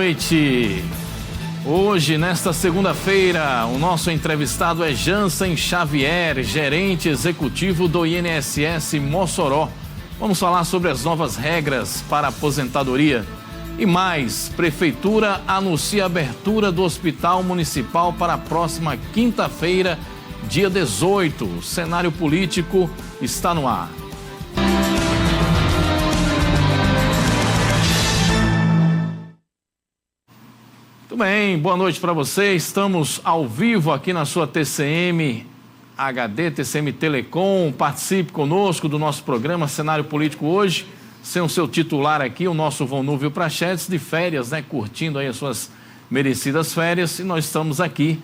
noite. Hoje, nesta segunda-feira, o nosso entrevistado é Jansen Xavier, gerente executivo do INSS Mossoró. Vamos falar sobre as novas regras para aposentadoria. E mais, Prefeitura anuncia a abertura do Hospital Municipal para a próxima quinta-feira, dia 18. O cenário político está no ar. Muito bem, boa noite para você. Estamos ao vivo aqui na sua TCM HD, TCM Telecom. Participe conosco do nosso programa Cenário Político hoje. Sem o seu titular aqui, o nosso Vonúvio Prachedes, de férias, né? Curtindo aí as suas merecidas férias. E nós estamos aqui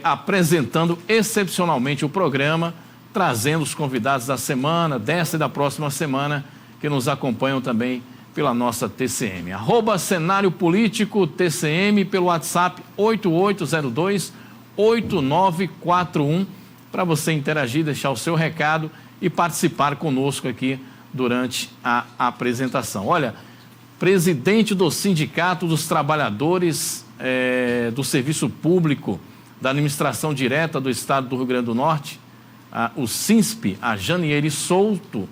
apresentando excepcionalmente o programa, trazendo os convidados da semana, desta e da próxima semana, que nos acompanham também pela nossa TCM. @Cenário Político TCM pelo WhatsApp 8802-8941 para você interagir, deixar o seu recado e participar conosco aqui durante a apresentação. Olha, presidente do Sindicato dos Trabalhadores do Serviço Público da Administração Direta do Estado do Rio Grande do Norte, o SINSP, a Janiele Souto,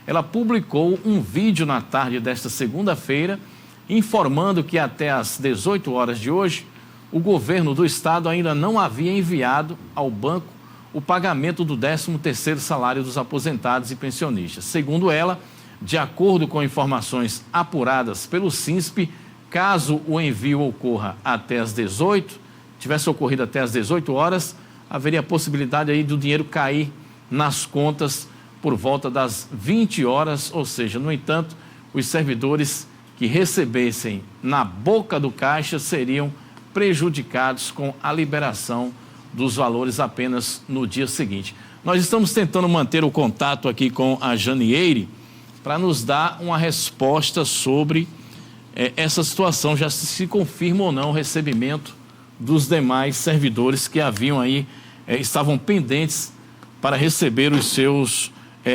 ela publicou um vídeo na tarde desta segunda-feira informando que até às 18 horas de hoje o governo do estado ainda não havia enviado ao banco o pagamento do 13º salário dos aposentados e pensionistas. Segundo ela, de acordo com informações apuradas pelo SINSP, caso o envio ocorra até às 18, tivesse ocorrido até às 18 horas, haveria a possibilidade aí do dinheiro cair nas contas por volta das 20 horas, ou seja, no entanto, os servidores que recebessem na boca do caixa seriam prejudicados com a liberação dos valores apenas no dia seguinte. Nós estamos tentando manter o contato aqui com a Janiele para nos dar uma resposta sobre essa situação, já se confirma ou não o recebimento dos demais servidores que haviam aí, estavam pendentes para receber os seus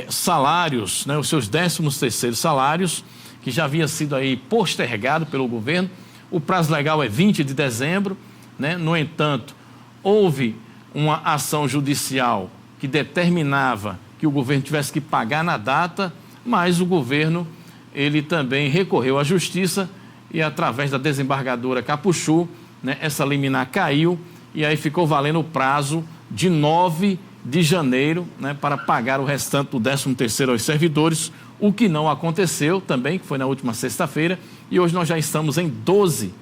salários, né, os seus 13º salários, que já havia sido aí postergado pelo governo. O prazo legal é 20 de dezembro, né? No entanto, houve uma ação judicial que determinava que o governo tivesse que pagar na data, mas o governo, ele também recorreu à justiça e através da desembargadora Capuchu, né, essa liminar caiu e aí ficou valendo o prazo de 9 de janeiro, né, para pagar o restante do 13º aos servidores, o que não aconteceu também, que foi na última sexta-feira, e hoje nós já estamos em 12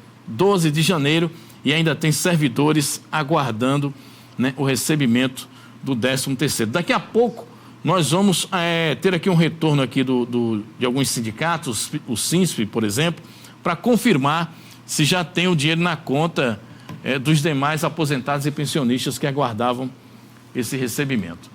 de janeiro e ainda tem servidores aguardando, né, o recebimento do 13º. Daqui a pouco nós vamos ter aqui um retorno aqui de alguns sindicatos, o SINSP, por exemplo, para confirmar se já tem o dinheiro na conta dos demais aposentados e pensionistas que aguardavam esse recebimento.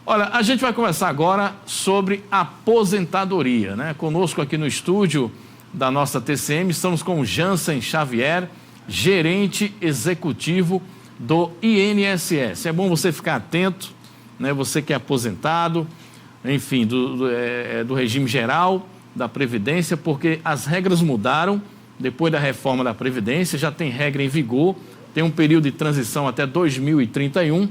Olha, a gente vai conversar agora sobre aposentadoria, né? Conosco aqui no estúdio da nossa TCM, estamos com o Jansen Xavier, gerente executivo do INSS. É bom você ficar atento, né? Você que é aposentado, enfim, do regime geral da Previdência, porque as regras mudaram depois da reforma da Previdência, já tem regra em vigor, tem um período de transição até 2031,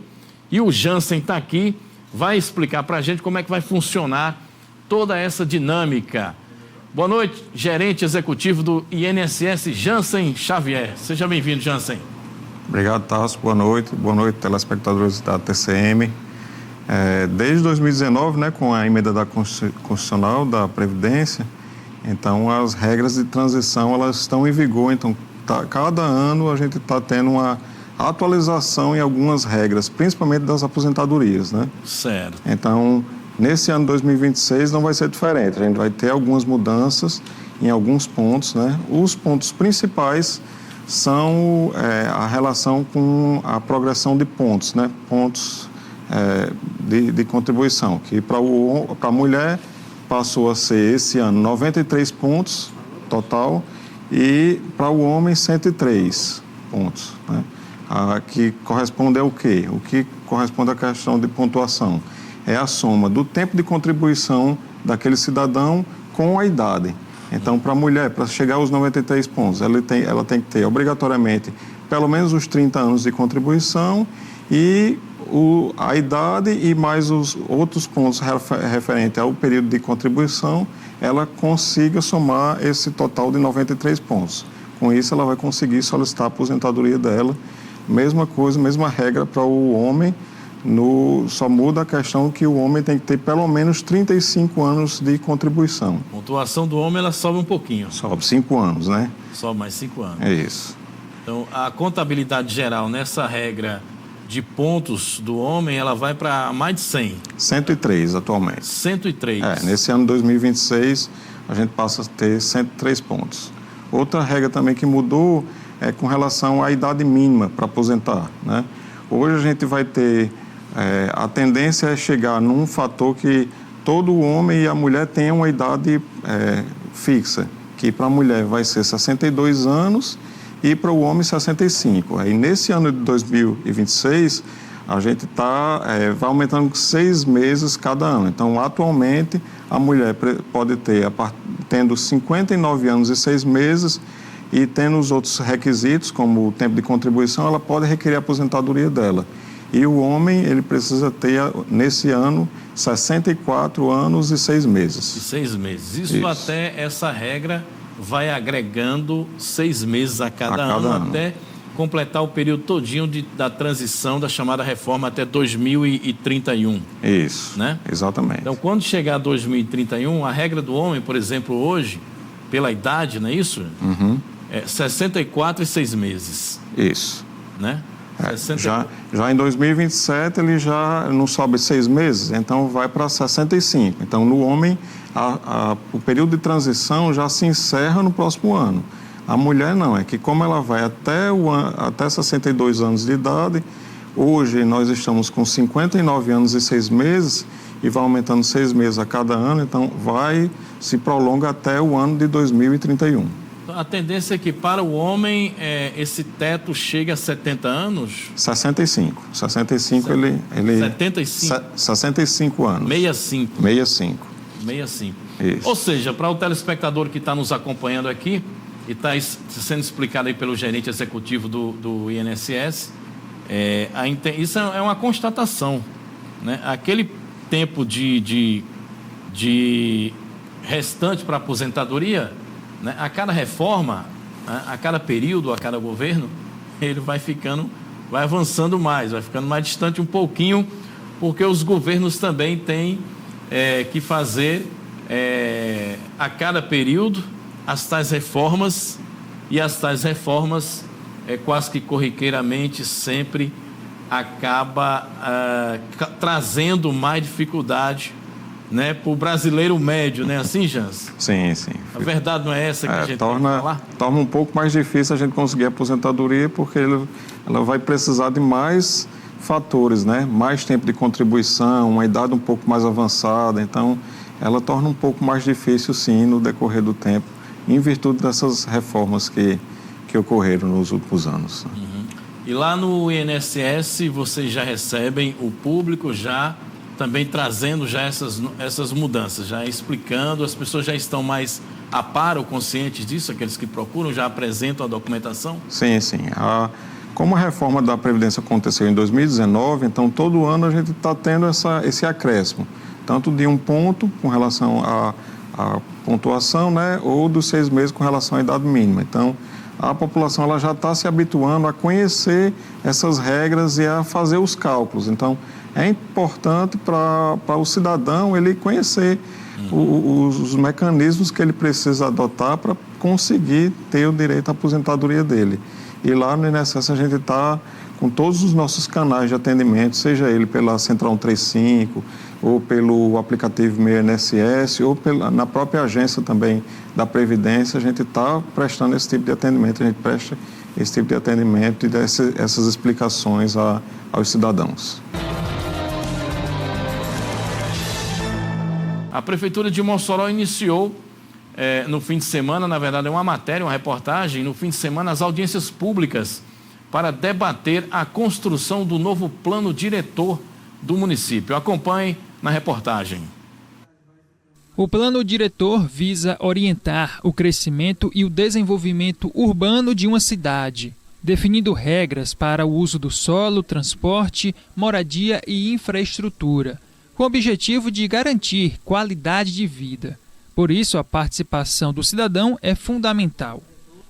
e o Jansen está aqui, vai explicar para a gente como é que vai funcionar toda essa dinâmica. Boa noite, gerente executivo do INSS, Jansen Xavier. Seja bem-vindo, Jansen. Obrigado, Tasso. Boa noite, telespectadores da TCM. Desde 2019, né, com a emenda da Constitucional da Previdência, então as regras de transição elas estão em vigor, então cada ano a gente está tendo uma atualização em algumas regras, principalmente das aposentadorias, né? Certo. Então, nesse ano 2026 não vai ser diferente, a gente vai ter algumas mudanças em alguns pontos, né? Os pontos principais são a relação com a progressão de pontos, né? Pontos de contribuição, que para a mulher passou a ser esse ano 93 pontos total e para o homem 103 pontos, né? Que corresponde ao quê? O que corresponde à questão de pontuação? É a soma do tempo de contribuição daquele cidadão com a idade. Então, para a mulher, para chegar aos 93 pontos, ela tem que ter obrigatoriamente pelo menos os 30 anos de contribuição e a idade e mais os outros pontos referentes ao período de contribuição, ela consiga somar esse total de 93 pontos. Com isso, ela vai conseguir solicitar a aposentadoria dela. Mesma coisa, mesma regra para o homem, só muda a questão que o homem tem que ter pelo menos 35 anos de contribuição. A pontuação do homem, ela sobe um pouquinho. Sobe 5 anos, né? Sobe mais 5 anos. É isso. Então, a contabilidade geral nessa regra de pontos do homem, ela vai para mais de 100. 103 atualmente. 103. Nesse ano 2026, a gente passa a ter 103 pontos. Outra regra também que mudou é com relação à idade mínima para aposentar, né? Hoje a gente vai ter, a tendência é chegar num fator que todo homem e a mulher tenham uma idade fixa, que para a mulher vai ser 62 anos e para o homem 65. Aí nesse ano de 2026, a gente vai aumentando 6 meses cada ano. Então, atualmente, a mulher pode ter, tendo 59 anos e 6 meses, e tendo os outros requisitos, como o tempo de contribuição, ela pode requerer a aposentadoria dela. E o homem, ele precisa ter, nesse ano, 64 anos e 6 meses. E 6 meses. Isso até essa regra vai agregando 6 meses a cada ano, até completar o período todinho da transição da chamada reforma até 2031. Isso, né? Exatamente. Então, quando chegar a 2031, a regra do homem, por exemplo, hoje, pela idade, não é isso? Uhum. É 64 e 6 meses. Isso. Né? Já em 2027 ele já não sobe 6 meses, então vai para 65. Então, no homem, o período de transição já se encerra no próximo ano. A mulher não, é que como ela vai até 62 anos de idade, hoje nós estamos com 59 anos e 6 meses e vai aumentando 6 meses a cada ano, então se prolonga até o ano de 2031. A tendência é que para o homem esse teto chegue a 70 anos? 65. 65 ele 75? 65 anos. 65. 65. 65. Isso. Ou seja, para o telespectador que está nos acompanhando aqui, e está sendo explicado aí pelo gerente executivo do INSS, isso é uma constatação, né? Aquele tempo de restante para aposentadoria, né? A cada reforma, né? A cada período, a cada governo, ele vai avançando mais, vai ficando mais distante um pouquinho, porque os governos também têm que fazer a cada período as tais reformas, e as tais reformas quase que corriqueiramente sempre acaba trazendo mais dificuldade, né, para o brasileiro médio, né? Assim, Jans? Sim, sim. A verdade não é essa que a gente tem que falar? Torna um pouco mais difícil a gente conseguir a aposentadoria, porque ela vai precisar de mais fatores, né? Mais tempo de contribuição, uma idade um pouco mais avançada, então ela torna um pouco mais difícil, sim, no decorrer do tempo, em virtude dessas reformas que ocorreram nos últimos anos. Uhum. E lá no INSS, vocês já recebem o público já também trazendo já essas mudanças, já explicando, as pessoas já estão mais a par ou conscientes disso, aqueles que procuram, já apresentam a documentação? Sim, sim. Como a reforma da Previdência aconteceu em 2019, então todo ano a gente está tendo esse acréscimo, tanto de um ponto com relação à pontuação, né, ou dos 6 meses com relação à idade mínima. Então, a população ela já está se habituando a conhecer essas regras e a fazer os cálculos. Então, é importante para o cidadão ele conhecer os mecanismos que ele precisa adotar para conseguir ter o direito à aposentadoria dele. E lá no INSS a gente está com todos os nossos canais de atendimento, seja ele pela Central 135, ou pelo aplicativo Meu INSS, ou na própria agência também da Previdência, a gente está prestando esse tipo de atendimento, a gente presta esse tipo de atendimento e dá essas explicações aos cidadãos. A Prefeitura de Mossoró iniciou no fim de semana, na verdade é uma matéria, uma reportagem, no fim de semana as audiências públicas para debater a construção do novo plano diretor do município. Acompanhe na reportagem. O plano diretor visa orientar o crescimento e o desenvolvimento urbano de uma cidade, definindo regras para o uso do solo, transporte, moradia e infraestrutura, com o objetivo de garantir qualidade de vida. Por isso, a participação do cidadão é fundamental.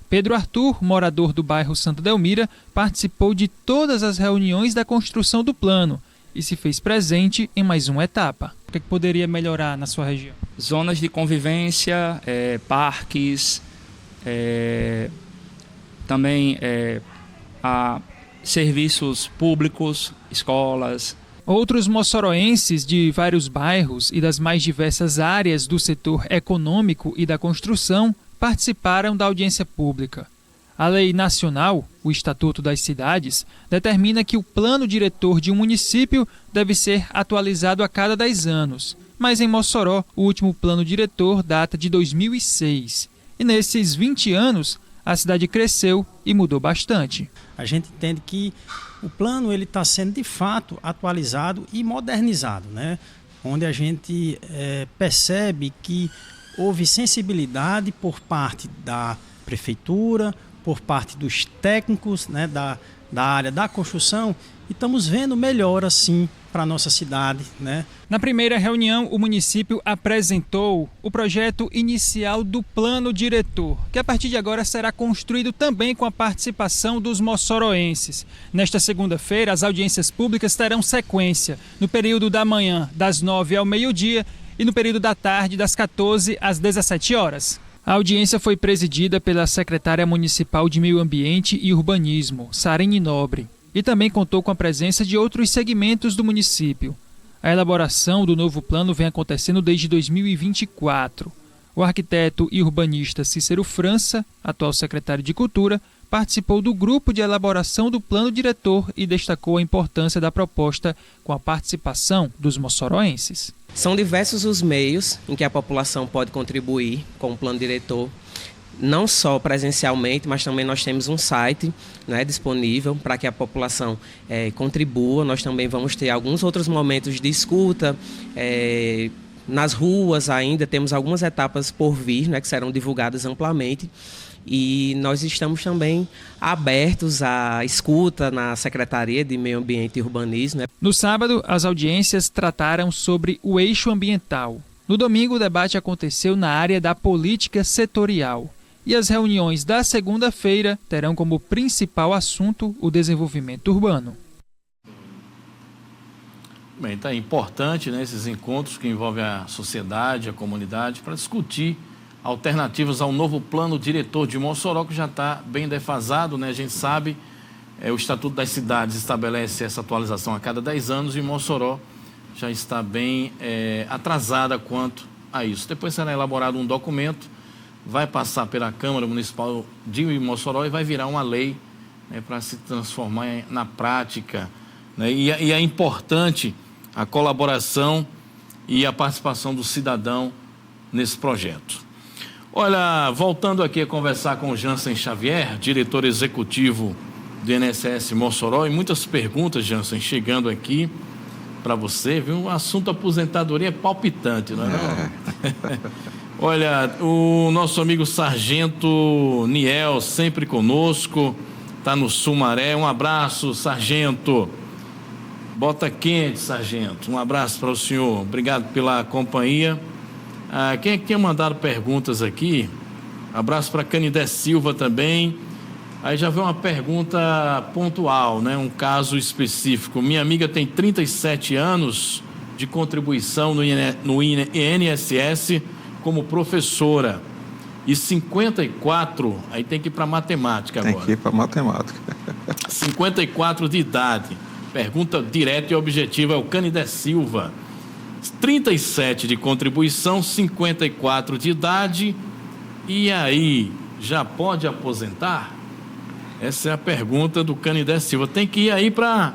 Pedro Arthur, morador do bairro Santa Delmira, participou de todas as reuniões da construção do plano e se fez presente em mais uma etapa. O que poderia melhorar na sua região? Zonas de convivência, parques, também serviços públicos, escolas. Outros moçoroenses de vários bairros e das mais diversas áreas do setor econômico e da construção participaram da audiência pública. A lei nacional, o Estatuto das Cidades, determina que o plano diretor de um município deve ser atualizado a cada 10 anos. Mas em Mossoró, o último plano diretor data de 2006. E nesses 20 anos, a cidade cresceu e mudou bastante. A gente entende que o plano está sendo de fato atualizado e modernizado, né? Onde a gente percebe que houve sensibilidade por parte da prefeitura, por parte dos técnicos, né, da área da construção, e estamos vendo melhora sim para a nossa cidade, né? Na primeira reunião, o município apresentou o projeto inicial do plano diretor, que a partir de agora será construído também com a participação dos moçoroenses. Nesta segunda-feira, as audiências públicas terão sequência, no período da manhã, das 9 ao meio-dia, e no período da tarde, das 14 às 17 horas. A audiência foi presidida pela secretária municipal de Meio Ambiente e Urbanismo, Sarine Nobre, e também contou com a presença de outros segmentos do município. A elaboração do novo plano vem acontecendo desde 2024. O arquiteto e urbanista Cícero França, atual secretário de Cultura, participou do grupo de elaboração do plano diretor e destacou a importância da proposta com a participação dos moçoroenses. São diversos os meios em que a população pode contribuir com o plano diretor, não só presencialmente, mas também nós temos um site, né, disponível para que a população contribua. Nós também vamos ter alguns outros momentos de escuta, nas ruas ainda temos algumas etapas por vir, né, que serão divulgadas amplamente. E nós estamos também abertos à escuta na Secretaria de Meio Ambiente e Urbanismo, né? No sábado, as audiências trataram sobre o eixo ambiental. No domingo, o debate aconteceu na área da política setorial. E as reuniões da segunda-feira terão como principal assunto o desenvolvimento urbano. Bem, então é importante, né, esses encontros que envolvem a sociedade, a comunidade, para discutir alternativas ao novo plano diretor de Mossoró, que já está bem defasado, né? A gente sabe, o Estatuto das Cidades estabelece essa atualização a cada 10 anos e Mossoró já está bem atrasada quanto a isso. Depois será elaborado um documento, vai passar pela Câmara Municipal de Mossoró e vai virar uma lei, né, para se transformar na prática, né? E é importante a colaboração e a participação do cidadão nesse projeto. Olha, voltando aqui a conversar com o Jansen Xavier, diretor executivo do INSS Mossoró, e muitas perguntas, Jansen, chegando aqui para você, viu? O assunto aposentadoria é palpitante, não é? Não? Olha, o nosso amigo Sargento Niel, sempre conosco, está no Sumaré. Um abraço, Sargento. Bota quente, Sargento. Um abraço para o senhor. Obrigado pela companhia. Quem é que tinha mandado perguntas aqui? Abraço para Canidé Silva também. Aí já veio uma pergunta pontual, né? Um caso específico. Minha amiga tem 37 anos de contribuição no INSS como professora. E 54, aí tem que ir para matemática agora. Tem que ir para matemática. 54 de idade. Pergunta direta e objetiva é o Canidé Silva. 37 de contribuição, 54 de idade, e aí, já pode aposentar? Essa é a pergunta do Canidé Silva. Tem que ir aí para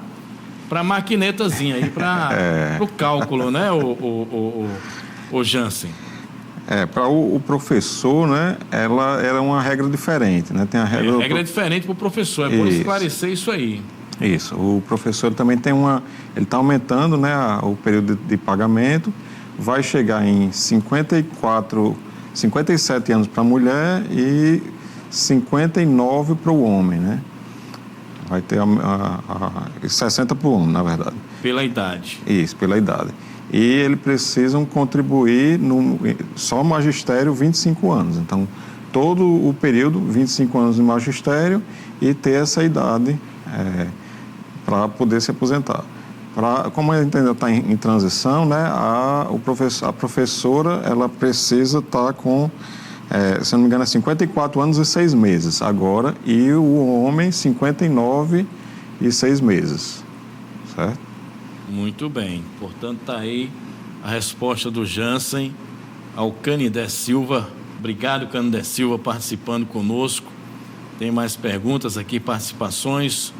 a maquinetazinha, aí para o cálculo, né, o Jansen? Para o professor, né, ela é uma regra diferente, né? Tem a regra. Regra diferente para o professor, é bom esclarecer isso aí. Isso, o professor também tem ele está aumentando, né, o período de pagamento, vai chegar em 57 anos para a mulher e 59 para o homem, né? Vai ter 60 para o homem, na verdade. Pela idade. Isso, pela idade. E eles precisam contribuir, só magistério, 25 anos. Então, todo o período, 25 anos de magistério e ter essa idade para poder se aposentar. Como a gente ainda está em transição, né, a professora ela precisa estar com, se não me engano, 54 anos e 6 meses agora, e o homem 59 e 6 meses, certo? Muito bem. Portanto, está aí a resposta do Jansen ao Canidé Silva. Obrigado, Canidé Silva, participando conosco. Tem mais perguntas aqui, participações.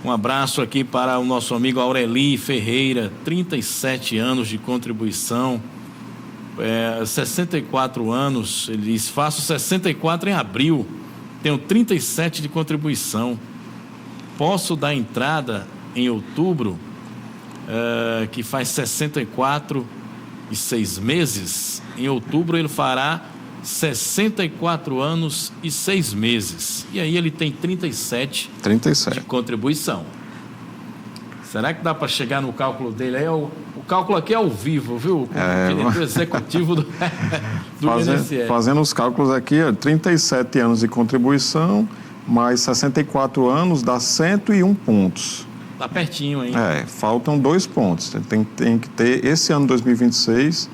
Um abraço aqui para o nosso amigo Aureli Ferreira, 37 anos de contribuição, 64 anos, ele diz, faço 64 em abril, tenho 37 de contribuição, posso dar entrada em outubro, que faz 64 e 6 meses, em outubro ele fará 64 anos e 6 meses. E aí ele tem 37 de contribuição. Será que dá para chegar no cálculo dele? O cálculo aqui é ao vivo, viu? O diretor executivo do INSS. Fazendo os cálculos aqui, 37 anos de contribuição, mais 64 anos dá 101 pontos. Está pertinho, hein? Faltam 2 pontos. Tem que ter, esse ano 2026...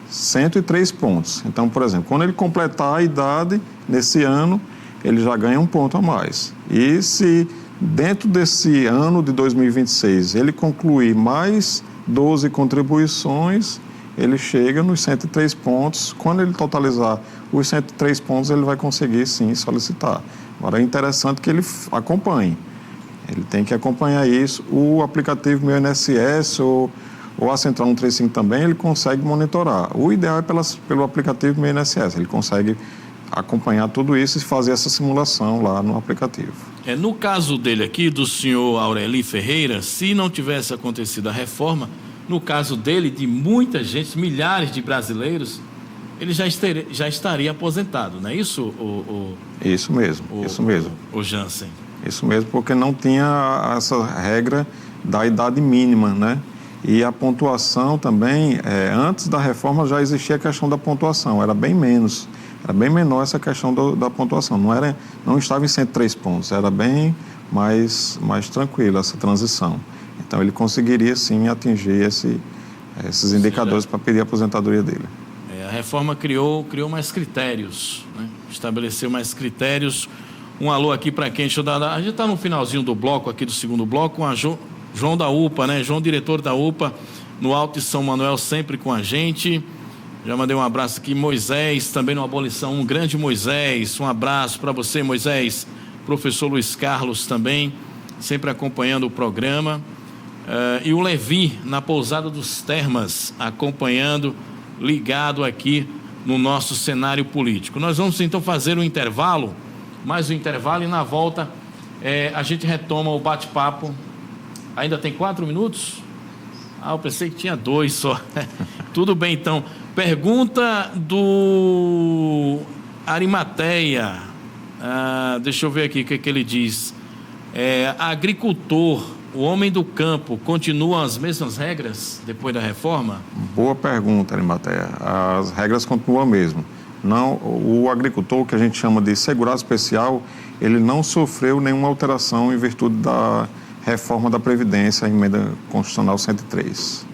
103 pontos. Então, por exemplo, quando ele completar a idade, nesse ano, ele já ganha 1 ponto a mais. E se dentro desse ano de 2026 ele concluir mais 12 contribuições, ele chega nos 103 pontos. Quando ele totalizar os 103 pontos, ele vai conseguir, sim, solicitar. Agora, é interessante que ele acompanhe. Ele tem que acompanhar isso. O aplicativo Meu INSS ou a Central 135 também, ele consegue monitorar. O ideal é pelo aplicativo Meu INSS, ele consegue acompanhar tudo isso e fazer essa simulação lá no aplicativo. No caso dele aqui, do senhor Aureli Ferreira, se não tivesse acontecido a reforma, no caso dele, de muita gente, milhares de brasileiros, ele já estaria aposentado, não é isso? Isso mesmo. O Jansen. Isso mesmo, porque não tinha essa regra da idade mínima, né? E a pontuação também, antes da reforma já existia a questão da pontuação, era bem menos, era bem menor essa questão da pontuação, não estava em 103 pontos, era bem mais tranquila essa transição. Então ele conseguiria sim atingir esses indicadores para pedir a aposentadoria dele. A reforma criou mais critérios, né? Estabeleceu mais critérios. Um alô aqui para quem? Deixa eu dar, a gente está no finalzinho do bloco, aqui do segundo bloco, João da UPA, né? João, diretor da UPA, no Alto de São Manuel, sempre com a gente. Já mandei um abraço aqui. Moisés, também no Abolição, um grande Moisés. Um abraço para você, Moisés. Professor Luiz Carlos também, sempre acompanhando o programa. E o Levi, na Pousada dos Termas, acompanhando, ligado aqui no nosso cenário político. Nós vamos então fazer um intervalo, mais um intervalo, e na volta a gente retoma o bate-papo. Ainda tem 4 minutos? Eu pensei que tinha 2 só. Tudo bem, então. Pergunta do Arimateia. Deixa eu ver aqui o que ele diz. Agricultor, o homem do campo, continuam as mesmas regras depois da reforma? Boa pergunta, Arimateia. As regras continuam mesmo. Não, o agricultor, que a gente chama de segurado especial, ele não sofreu nenhuma alteração em virtude da reforma da Previdência, a emenda constitucional 103.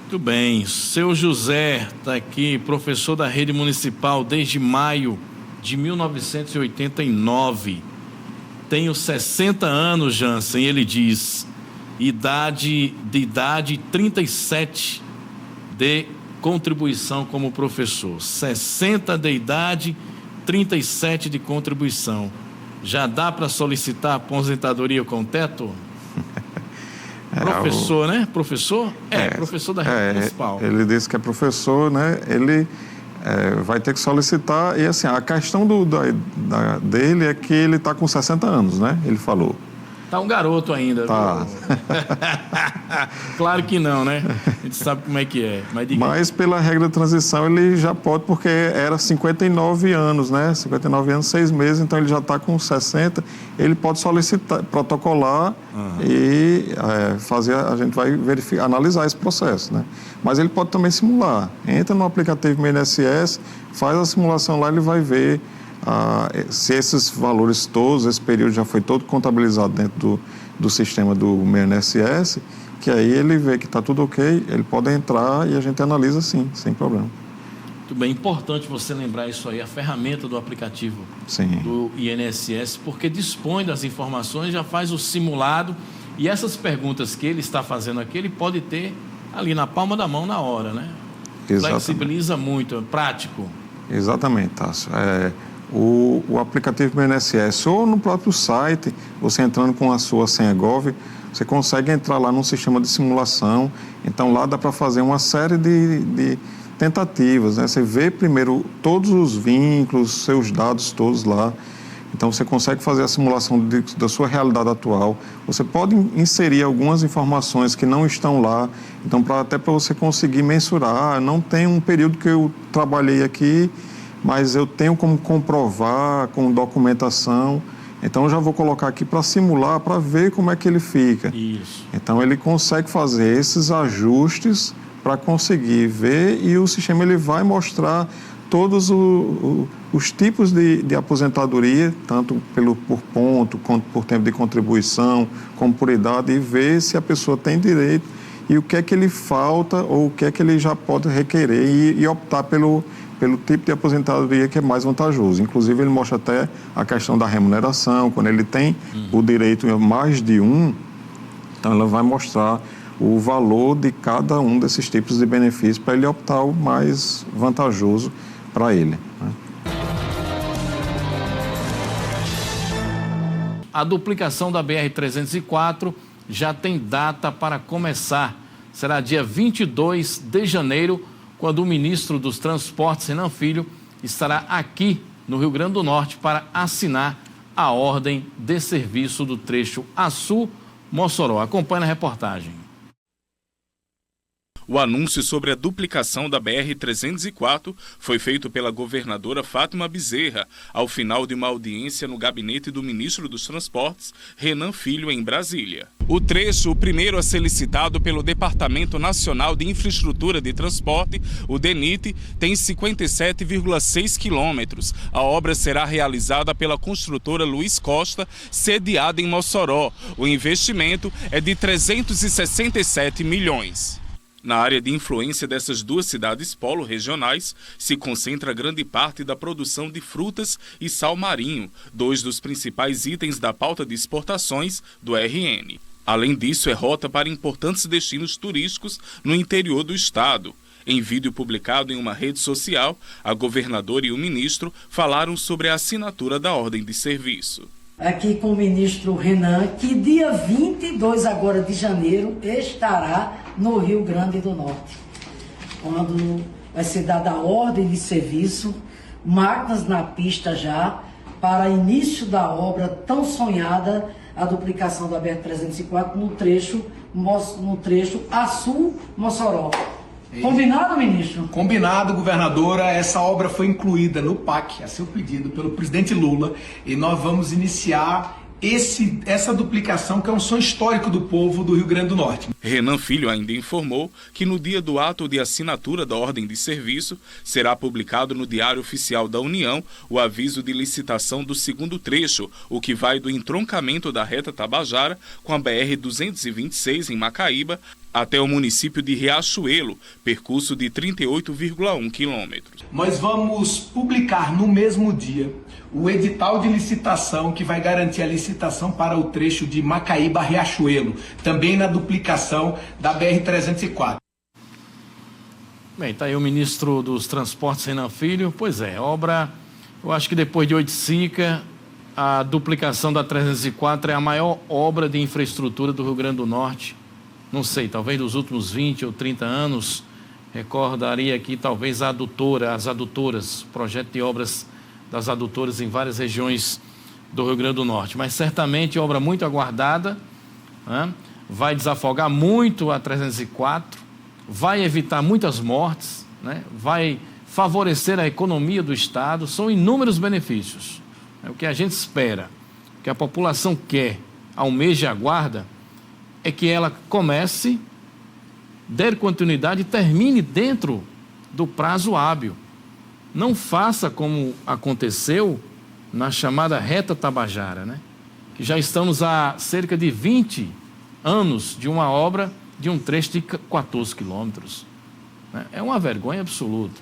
Muito bem. Seu José está aqui, professor da rede municipal desde maio de 1989. Tenho 60 anos, Jansen. Ele diz, idade 37 de contribuição como professor. 60 de idade, 37 de contribuição. Já dá para solicitar aposentadoria com teto? Professor, né? Professor? Professor da rede municipal. Ele disse que é professor, né? Ele vai ter que solicitar. E assim, a questão dele é que ele está com 60 anos, né? Ele falou. Tá um garoto ainda. Tá. Claro que não, né? A gente sabe como é que é. Mas pela regra de transição ele já pode, porque era 59 anos, né? 59 anos, 6 meses, então ele já está com 60. Ele pode solicitar, protocolar e a gente vai verificar, analisar esse processo, né? Mas ele pode também simular. Entra no aplicativo meu INSS, faz a simulação lá, ele vai ver se esses valores todos, esse período já foi todo contabilizado dentro do sistema do meu INSS, que aí ele vê que está tudo ok, ele pode entrar e a gente analisa sim, sem problema. Muito bem, importante você lembrar isso aí, a ferramenta do aplicativo do INSS, porque dispõe das informações, já faz o simulado e essas perguntas que ele está fazendo aqui, ele pode ter ali na palma da mão na hora, né? Exatamente. Flexibiliza muito, é prático. Exatamente, Tássio. O aplicativo do INSS ou no próprio site, você entrando com a sua senha Gov, você consegue entrar lá num sistema de simulação. Então lá dá para fazer uma série de tentativas, né? Você vê primeiro todos os vínculos, seus dados todos lá. Então você consegue fazer a simulação da sua realidade atual. Você pode inserir algumas informações que não estão lá. Então até para você conseguir mensurar, não tem um período que eu trabalhei aqui, mas eu tenho como comprovar com documentação. Então eu já vou colocar aqui para simular, para ver como é que ele fica. Isso. Então ele consegue fazer esses ajustes para conseguir ver e o sistema ele vai mostrar todos os tipos de aposentadoria, tanto por ponto, quanto por tempo de contribuição, como por idade, e ver se a pessoa tem direito e o que é que ele falta ou o que é que ele já pode requerer e optar pelo tipo de aposentadoria que é mais vantajoso. Inclusive, ele mostra até a questão da remuneração, quando ele tem o direito a mais de um, então ela vai mostrar o valor de cada um desses tipos de benefícios para ele optar o mais vantajoso para ele, né? A duplicação da BR-304 já tem data para começar. Será dia 22 de janeiro, quando o ministro dos Transportes, Renan Filho, estará aqui no Rio Grande do Norte para assinar a ordem de serviço do trecho Açu-Mossoró. Acompanhe a reportagem. O anúncio sobre a duplicação da BR-304 foi feito pela governadora Fátima Bezerra ao final de uma audiência no gabinete do ministro dos Transportes, Renan Filho, em Brasília. O trecho, o primeiro a ser licitado pelo Departamento Nacional de Infraestrutura de Transporte, o DENIT, tem 57,6 quilômetros. A obra será realizada pela construtora Luiz Costa, sediada em Mossoró. O investimento é de 367 milhões. Na área de influência dessas duas cidades polo regionais, se concentra grande parte da produção de frutas e sal marinho, dois dos principais itens da pauta de exportações do RN. Além disso, é rota para importantes destinos turísticos no interior do estado. Em vídeo publicado em uma rede social, a governadora e o ministro falaram sobre a assinatura da ordem de serviço. Aqui com o ministro Renan, que dia 22 agora de janeiro estará no Rio Grande do Norte, quando vai ser dada a ordem de serviço, máquinas na pista já, para início da obra tão sonhada, a duplicação da BR-304 no trecho Açu-Mossoró. Combinado, ministro? Combinado, governadora. Essa obra foi incluída no PAC, a seu pedido, pelo presidente Lula, e nós vamos iniciar essa duplicação, que é um sonho histórico do povo do Rio Grande do Norte. Renan Filho ainda informou que no dia do ato de assinatura da ordem de serviço, será publicado no Diário Oficial da União o aviso de licitação do segundo trecho, o que vai do entroncamento da reta Tabajara com a BR-226 em Macaíba até o município de Riachuelo, percurso de 38,1 quilômetros. Nós vamos publicar no mesmo dia o edital de licitação que vai garantir a licitação para o trecho de Macaíba a Riachuelo, também na duplicação da BR-304. Bem, está aí o ministro dos Transportes, Renan Filho. Pois é, obra, eu acho que depois de Oiticica, a duplicação da 304 é a maior obra de infraestrutura do Rio Grande do Norte. Não sei, talvez dos últimos 20 ou 30 anos, recordaria aqui talvez as adutoras, projeto de obras das adutoras em várias regiões do Rio Grande do Norte, mas certamente obra muito aguardada, né? Vai desafogar muito a 304, vai evitar muitas mortes, né? Vai favorecer a economia do Estado, são inúmeros benefícios. O que a gente espera, o que a população quer, almeja e aguarda, é que ela comece, dê continuidade e termine dentro do prazo hábil. Não faça como aconteceu na chamada Reta Tabajara, né? Que já estamos há cerca de 20 anos de uma obra de um trecho de 14 quilômetros. Né? É uma vergonha absoluta.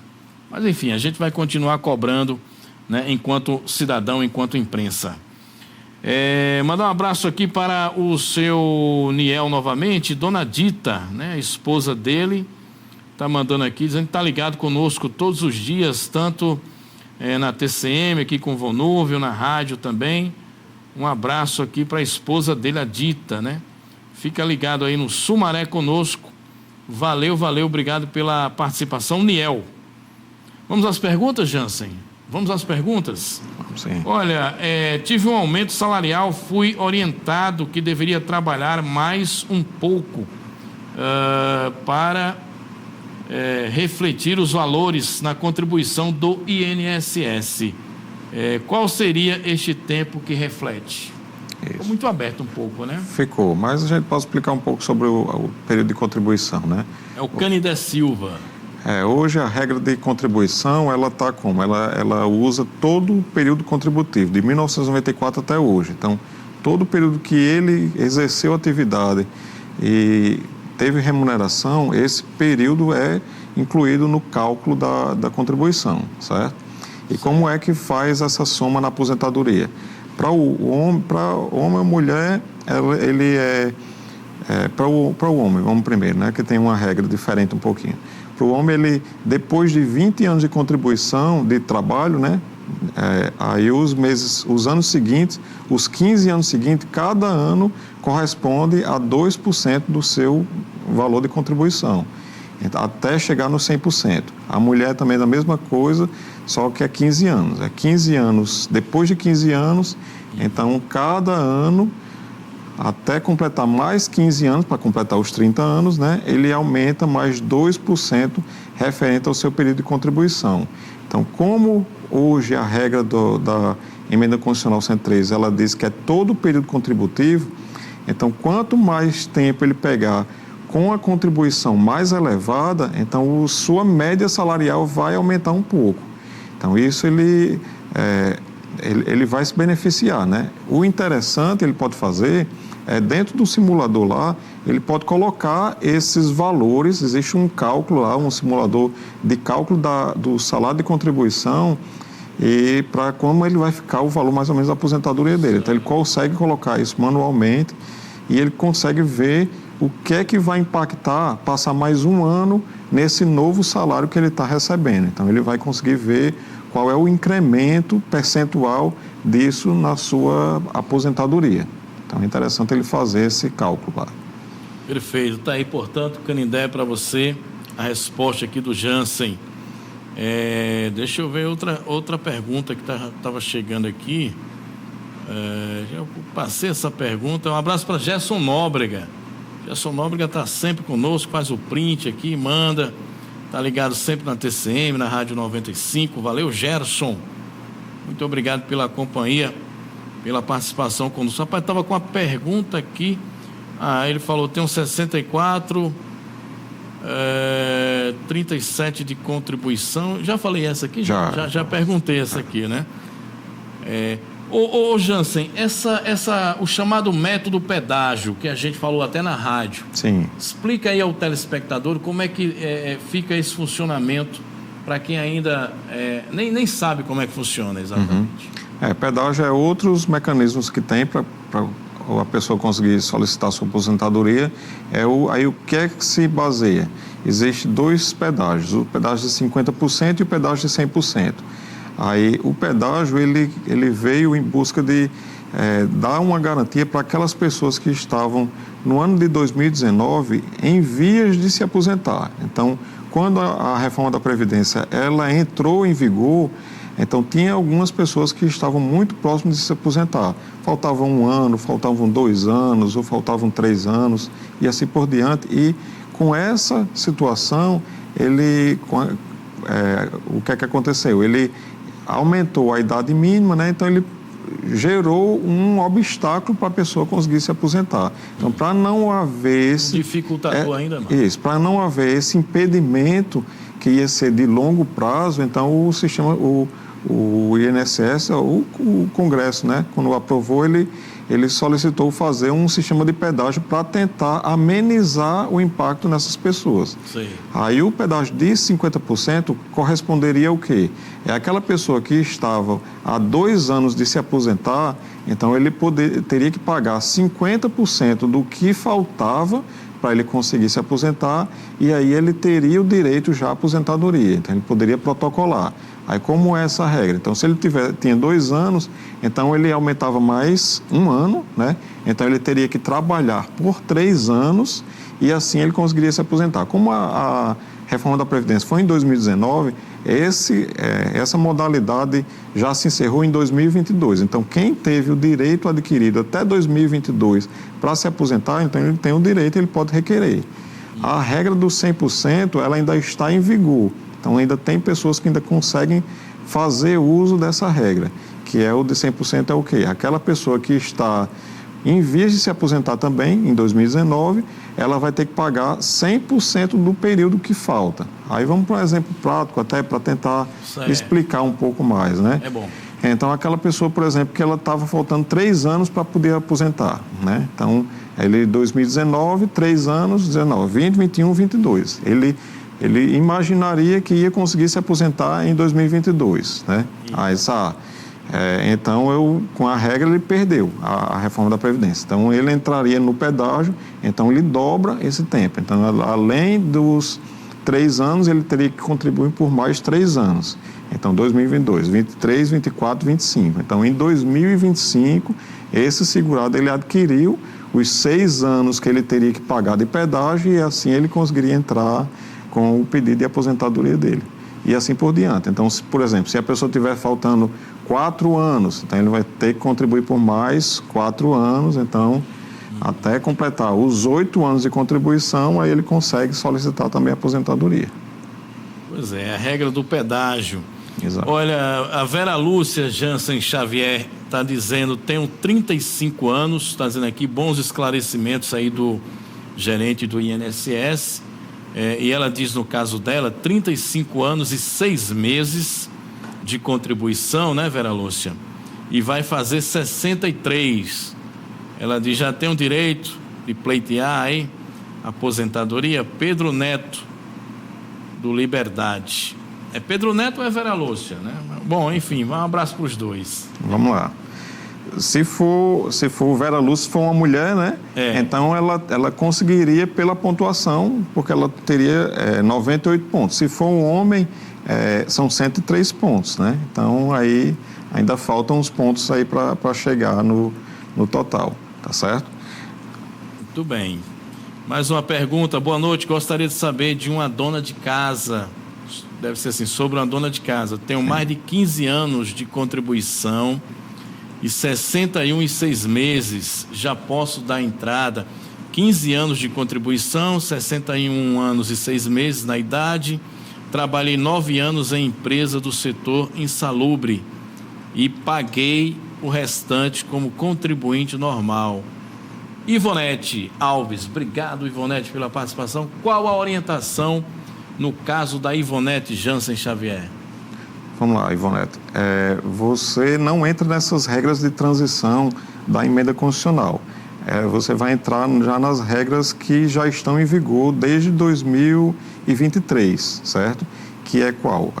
Mas, enfim, a gente vai continuar cobrando, né, enquanto cidadão, enquanto imprensa. Mandar um abraço aqui para o seu Niel novamente, Dona Dita, né, a esposa dele, está mandando aqui, dizendo que está ligado conosco todos os dias, tanto na TCM, aqui com o Vonúvio, na rádio também. Um abraço aqui para a esposa dele, a Dita, né? Fica ligado aí no Sumaré conosco. Valeu, obrigado pela participação, Niel. Vamos às perguntas, Jansen? Vamos às perguntas? Sim. Olha, tive um aumento salarial, fui orientado que deveria trabalhar mais um pouco para refletir os valores na contribuição do INSS. Qual seria este tempo que reflete? Ficou muito aberto um pouco, né? Ficou, mas a gente pode explicar um pouco sobre o período de contribuição, né? É o Canidé Silva. Hoje a regra de contribuição, ela está como? Ela usa todo o período contributivo, de 1994 até hoje. Então, todo o período que ele exerceu atividade e teve remuneração, esse período é incluído no cálculo da contribuição, certo? E como é que faz essa soma na aposentadoria? Para o homem ou mulher, ele para o homem, vamos primeiro, né, que tem uma regra diferente um pouquinho. Para o homem, ele, depois de 20 anos de contribuição de trabalho, né, aí os anos seguintes, os 15 anos seguintes, cada ano corresponde a 2% do seu valor de contribuição, até chegar no 100%. A mulher também é a mesma coisa, só que é 15 anos. É 15 anos, depois de 15 anos, então cada ano, até completar mais 15 anos, para completar os 30 anos, né, ele aumenta mais 2% referente ao seu período de contribuição. Então, como hoje a regra da Emenda Constitucional 103, ela diz que é todo o período contributivo, então quanto mais tempo ele pegar com a contribuição mais elevada, então sua média salarial vai aumentar um pouco. Então, isso ele vai se beneficiar, né? O interessante ele pode fazer dentro do simulador lá, ele pode colocar esses valores, existe um cálculo lá, um simulador de cálculo do salário de contribuição e para como ele vai ficar o valor mais ou menos da aposentadoria dele. Então, ele consegue colocar isso manualmente e ele consegue ver o que é que vai impactar, passar mais um ano nesse novo salário que ele está recebendo. Então, ele vai conseguir ver qual é o incremento percentual disso na sua aposentadoria. Então, é interessante ele fazer esse cálculo lá. Perfeito. Está aí, portanto, Canindé, para você, a resposta aqui do Jansen. Deixa eu ver outra pergunta que estava chegando aqui. Já passei essa pergunta. Um abraço para Gerson Nóbrega. Gerson Nóbrega está sempre conosco, faz o print aqui, manda. Está ligado sempre na TCM, na Rádio 95. Valeu, Gerson. Muito obrigado pela companhia, pela participação conosco. Rapaz, estava com uma pergunta aqui. Ele falou, tem um 64, 37 de contribuição. Já falei essa aqui? Já perguntei essa aqui, né? Ô Jansen, o chamado método pedágio, que a gente falou até na rádio. Sim. Explica aí ao telespectador como é que fica esse funcionamento para quem ainda nem sabe como é que funciona exatamente. Pedágio é outros mecanismos que tem para a pessoa conseguir solicitar sua aposentadoria. Aí o que é que se baseia? Existem dois pedágios, o pedágio de 50% e o pedágio de 100%. Aí o pedágio ele veio em busca de dar uma garantia para aquelas pessoas que estavam no ano de 2019 em vias de se aposentar. Então, quando a reforma da Previdência ela entrou em vigor, Então, tinha algumas pessoas que estavam muito próximas de se aposentar. Faltava 1 ano, faltavam 2 anos, ou faltavam 3 anos, e assim por diante. E com essa situação, o que é que aconteceu? Ele aumentou a idade mínima, né? Então ele gerou um obstáculo para a pessoa conseguir se aposentar. Então, para não haver esse... Dificultador ainda mais. Isso, para não haver esse impedimento que ia ser de longo prazo, então o sistema, o INSS, o Congresso, né? Quando aprovou, ele solicitou fazer um sistema de pedágio para tentar amenizar o impacto nessas pessoas. Sim. Aí o pedágio de 50% corresponderia ao quê? É aquela pessoa que estava há 2 anos de se aposentar, então ele teria que pagar 50% do que faltava para ele conseguir se aposentar, e aí ele teria o direito já à aposentadoria, então ele poderia protocolar. Aí como é essa regra? Então, se ele tinha 2 anos, então ele aumentava mais 1 ano, né? Então ele teria que trabalhar por 3 anos e assim ele conseguiria se aposentar. Como a reforma da Previdência foi em 2019, essa modalidade já se encerrou em 2022. Então, quem teve o direito adquirido até 2022 para se aposentar, então ele tem o direito, ele pode requerer. A regra do 100%, ela ainda está em vigor. Então, ainda tem pessoas que ainda conseguem fazer uso dessa regra, que é o de 100% é o quê? Aquela pessoa que está em vias de se aposentar também, em 2019, ela vai ter que pagar 100% do período que falta. Aí vamos para um exemplo prático, até para tentar explicar um pouco mais, né? É bom. Então, aquela pessoa, por exemplo, que ela estava faltando 3 anos para poder aposentar, né? Então, ele 2019, 3 anos, 19, 20, 21, 22. Ele imaginaria que ia conseguir se aposentar em 2022, né? Então, com a regra, ele perdeu a reforma da Previdência. Então, ele entraria no pedágio, então ele dobra esse tempo. Então, além dos 3 anos, ele teria que contribuir por mais 3 anos. Então, 2022, 23, 24, 25. Então, em 2025, esse segurado, ele adquiriu os 6 anos que ele teria que pagar de pedágio e assim ele conseguiria entrar com o pedido de aposentadoria dele. E assim por diante. Então, por exemplo, se a pessoa estiver faltando 4 anos, então ele vai ter que contribuir por mais 4 anos, então, até completar os 8 anos de contribuição, aí ele consegue solicitar também a aposentadoria. Pois é, a regra do pedágio. Exato. Olha, a Vera Lúcia Jansen Xavier está dizendo, tenho 35 anos, está dizendo aqui, bons esclarecimentos aí do gerente do INSS, e ela diz no caso dela, 35 anos e 6 meses de contribuição, né, Vera Lúcia? E vai fazer 63. Ela diz, já tem o direito de pleitear aí aposentadoria. Pedro Neto, do Liberdade. É Pedro Neto ou é Vera Lúcia, né? Bom, enfim, um abraço para os dois. Vamos lá. Se for Vera Lúcia, se for uma mulher, né? Então ela conseguiria pela pontuação, porque ela teria 98 pontos. Se for um homem, são 103 pontos, né? Então aí ainda faltam uns pontos aí para chegar no total, tá certo? Muito bem. Mais uma pergunta. Boa noite. Gostaria de saber de uma dona de casa. Deve ser assim, sobre uma dona de casa. Tenho mais de 15 anos de contribuição e 61 e 6 meses. Já posso dar entrada. 15 anos de contribuição, 61 anos e 6 meses na idade. Trabalhei 9 anos em empresa do setor insalubre e paguei o restante como contribuinte normal. Ivonete Alves, obrigado, Ivonete, pela participação. Qual a orientação no caso da Ivonete Jansen Xavier? Vamos lá, Ivonete. Você não entra nessas regras de transição da emenda constitucional. Você vai entrar já nas regras que já estão em vigor desde 2023, certo? Que é qual?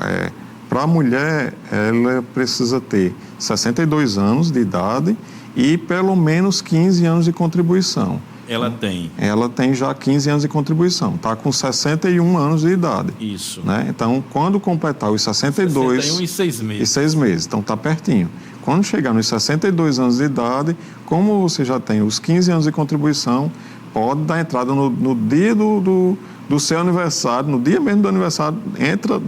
Para a mulher, ela precisa ter 62 anos de idade e pelo menos 15 anos de contribuição. Ela tem? Ela tem já 15 anos de contribuição, está com 61 anos de idade. Isso. Né? Então, quando completar os 62... 61 e 6 meses. E 6 meses, então está pertinho. Quando chegar nos 62 anos de idade, como você já tem os 15 anos de contribuição, pode dar entrada no dia do do seu aniversário, no dia mesmo do aniversário,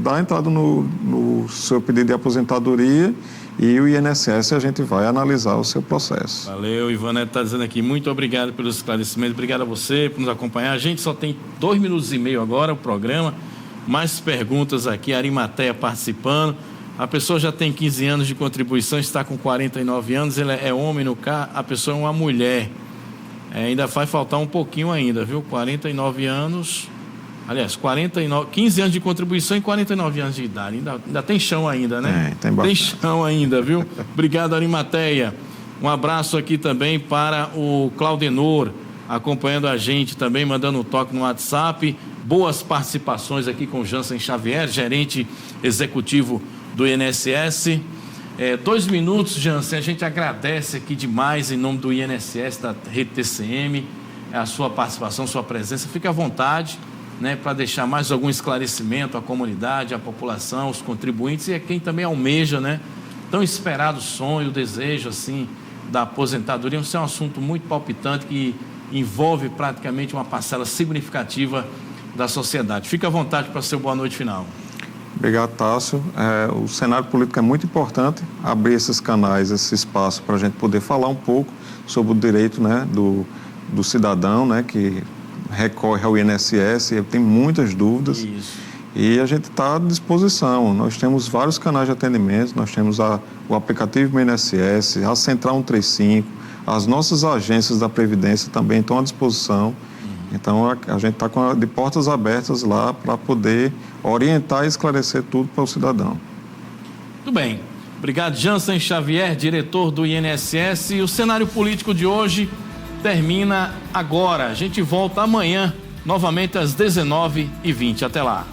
dá entrada no seu pedido de aposentadoria e o INSS a gente vai analisar o seu processo. Valeu, Ivanete está dizendo aqui, muito obrigado pelos esclarecimentos, obrigado a você por nos acompanhar. A gente só tem 2 minutos e meio agora o programa, mais perguntas aqui, a Arimateia participando. A pessoa já tem 15 anos de contribuição, está com 49 anos, ele é homem no carro, a pessoa é uma mulher. Ainda vai faltar um pouquinho ainda, viu? 49 anos... Aliás, 15 anos de contribuição e 49 anos de idade. Ainda tem chão ainda, né? Tem chão ainda, viu? Obrigado, Arimateia. Um abraço aqui também para o Claudenor, acompanhando a gente também, mandando um toque no WhatsApp. Boas participações aqui com o Jansen Xavier, gerente executivo do INSS. 2 minutos, Jansen, a gente agradece aqui demais em nome do INSS, da Rede TCM, a sua participação, sua presença. Fique à vontade, né, para deixar mais algum esclarecimento à comunidade, à população, aos contribuintes e a quem também almeja, né, tão esperado sonho, desejo assim da aposentadoria. Isso é um assunto muito palpitante que envolve praticamente uma parcela significativa da sociedade. Fique à vontade para seu boa noite final. Obrigado, Tássio. O cenário político é muito importante, abrir esses canais, esse espaço para a gente poder falar um pouco sobre o direito, né, do cidadão, né, que recorre ao INSS, ele tem muitas dúvidas. Isso. E a gente está à disposição. Nós temos vários canais de atendimento, nós temos o aplicativo INSS, a Central 135, as nossas agências da Previdência também estão à disposição. Então a gente está de portas abertas lá para poder orientar e esclarecer tudo para o cidadão. Muito bem. Obrigado, Jansen Xavier, diretor do INSS. E o cenário político de hoje termina agora. A gente volta amanhã, novamente às 19h20. Até lá.